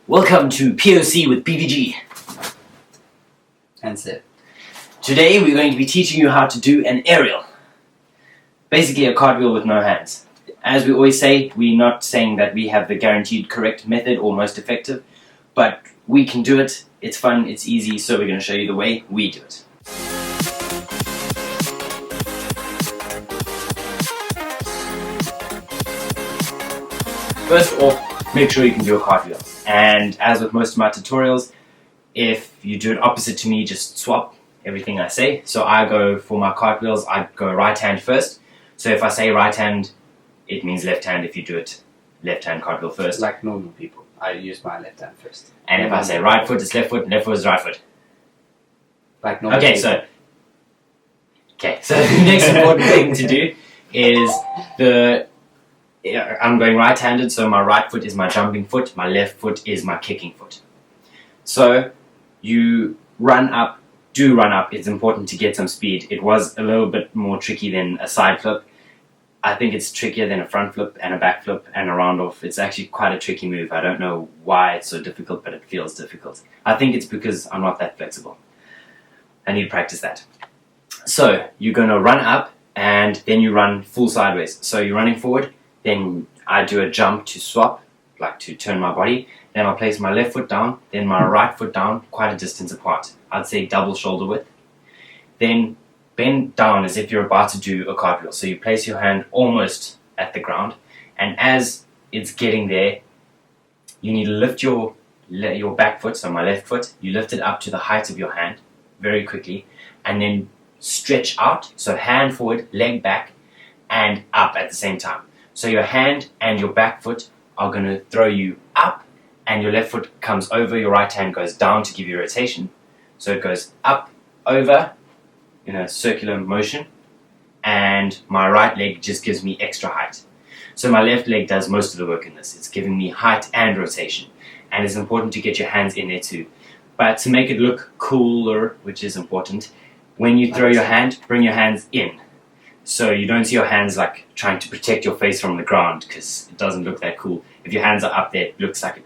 Welcome to POC with PPG. Handz. Today we're going to be teaching you how to do an aerial. Basically a cartwheel with no hands. As we always say, we're not saying that we have the guaranteed correct method or most effective, but we can do it, it's fun, it's easy, so we're going to show you the way we do it. First off, make sure you can do a cartwheel. And as with most of my tutorials, if you do it opposite to me, just swap everything I say. So I go for my cartwheels, I go right hand first. So if I say right hand, it means left hand if you do it left hand cartwheel first. Like normal people, I use my left hand first. And if I say right foot, it's left foot, and left foot is right foot. Like normal Okay, people. so the next important thing to do is I'm going right-handed, so my right foot is my jumping foot, my left foot is my kicking foot. So you run up, it's important to get some speed. It was a little bit more tricky than a side flip. I think it's trickier than a front flip and a back flip and a round off. It's actually quite a tricky move. I don't know why it's so difficult, but it feels difficult. I think it's because I'm not that flexible. I need to practice that. So you're going to run up and then you run full sideways. So you're running forward, then I do a jump to swap, like to turn my body. Then I place my left foot down, then my right foot down, quite a distance apart. I'd say double shoulder width. Then bend down as if you're about to do a cartwheel. So you place your hand almost at the ground, and as it's getting there, you need to lift your back foot, so my left foot, you lift it up to the height of your hand very quickly, and then stretch out, so hand forward, leg back, and up at the same time. So your hand and your back foot are going to throw you up, and your left foot comes over, your right hand goes down to give you rotation. So it goes up, over, in a circular motion, and my right leg just gives me extra height. So my left leg does most of the work in this. It's giving me height and rotation, and it's important to get your hands in there too. But to make it look cooler, which is important, when you throw your hand, bring your hands in. So you don't see your hands like trying to protect your face from the ground, because it doesn't look that cool. If your hands are up there, it looks like a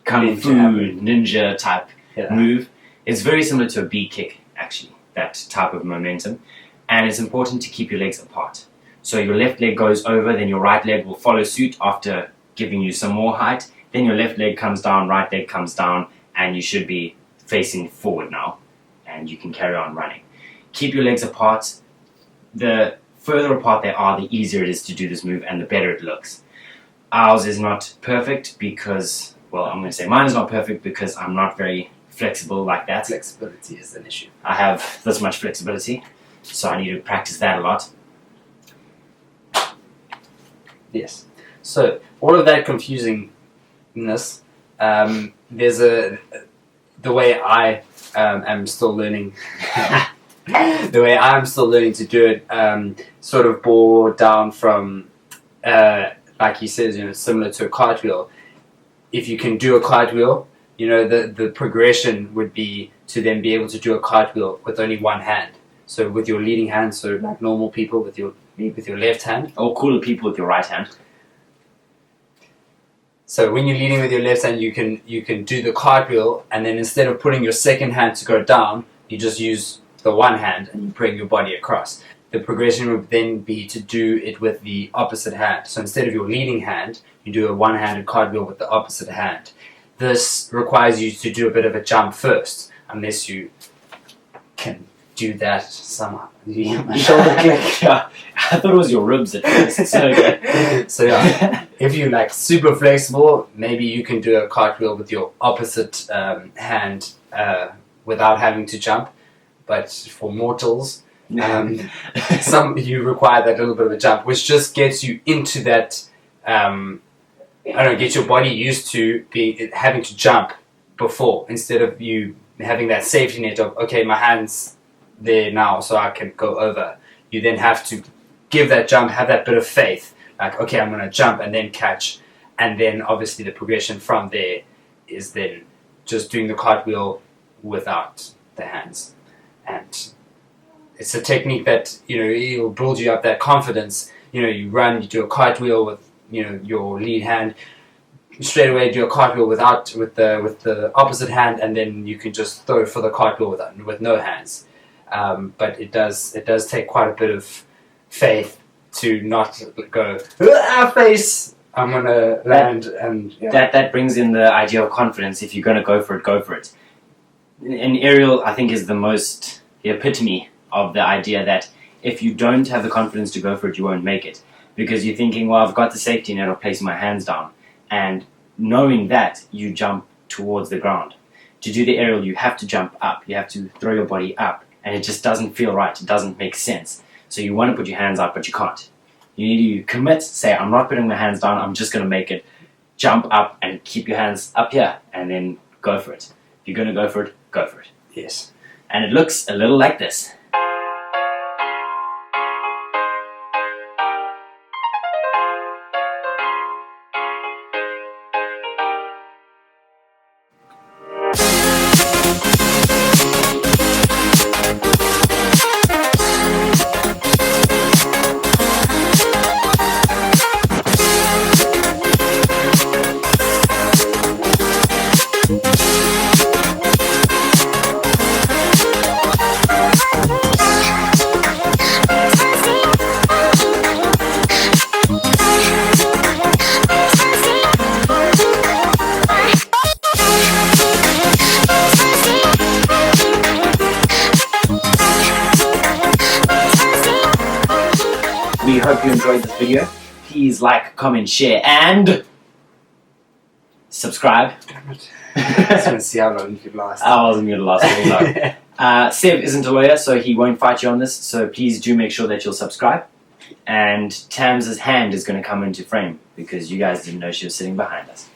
kung fu ninja type move. It's very similar to a B kick, actually, that type of momentum. And it's important to keep your legs apart. So your left leg goes over, then your right leg will follow suit after giving you some more height. Then your left leg comes down, right leg comes down, and you should be facing forward now. And you can carry on running. Keep your legs apart. The further apart they are, the easier it is to do this move and the better it looks. Ours is not perfect because, well, I'm going to say mine is not perfect because I'm not very flexible like that. Flexibility is an issue. I have this much flexibility, so I need to practice that a lot. Yes. So all of that confusingness, there's the way I am still learning. The way I'm still learning to do it, sort of bore down from, like he says, similar to a cartwheel. If you can do a cartwheel, the progression would be to then be able to do a cartwheel with only one hand. So with your leading hand, so like normal people with your left hand. Or cooler people with your right hand. So when you're leading with your left hand, you can do the cartwheel, and then instead of putting your second hand to go down, you just use the one hand and you bring your body across. The progression would then be to do it with the opposite hand. So instead of your leading hand, you do a one-handed cartwheel with the opposite hand. This requires you to do a bit of a jump first, unless you can do that somehow. Shoulder click. Yeah, I thought it was your ribs at first. So yeah, if you're like super flexible, maybe you can do a cartwheel with your opposite hand without having to jump. But for mortals, you require that little bit of a jump, which just gets you into that, get your body used to having to jump before, instead of you having that safety net of, okay, my hand's there now, so I can go over. You then have to give that jump, have that bit of faith, like, okay, I'm going to jump and then catch, and then obviously the progression from there is then just doing the cartwheel without the hands. And it's a technique that, it'll build you up that confidence. You run, you do a cartwheel with, your lead hand. straight away do a cartwheel with the opposite hand, and then you can just throw for the cartwheel with no hands. But it does take quite a bit of faith to not go face. I'm gonna land, and that brings in the idea of confidence. If you're gonna go for it, go for it. And aerial, I think, is the epitome of the idea that if you don't have the confidence to go for it, you won't make it, because you're thinking, well, I've got the safety net of placing my hands down, and knowing that, you jump towards the ground. To do the aerial, you have to jump up. You have to throw your body up, and it just doesn't feel right. It doesn't make sense. So you want to put your hands up, but you can't. You need to commit, say, I'm not putting my hands down, I'm just going to make it. Jump up and keep your hands up here, and then go for it. If you're going to go for it, go for it. Yes. And it looks a little like this. We hope you enjoyed this video. Please like, comment, share, and subscribe. Damn it. I just want to see how long you could last. I wasn't going to last very long. Sev isn't a lawyer, so he won't fight you on this, so please do make sure that you'll subscribe. And Tam's hand is going to come into frame, because you guys didn't know she was sitting behind us.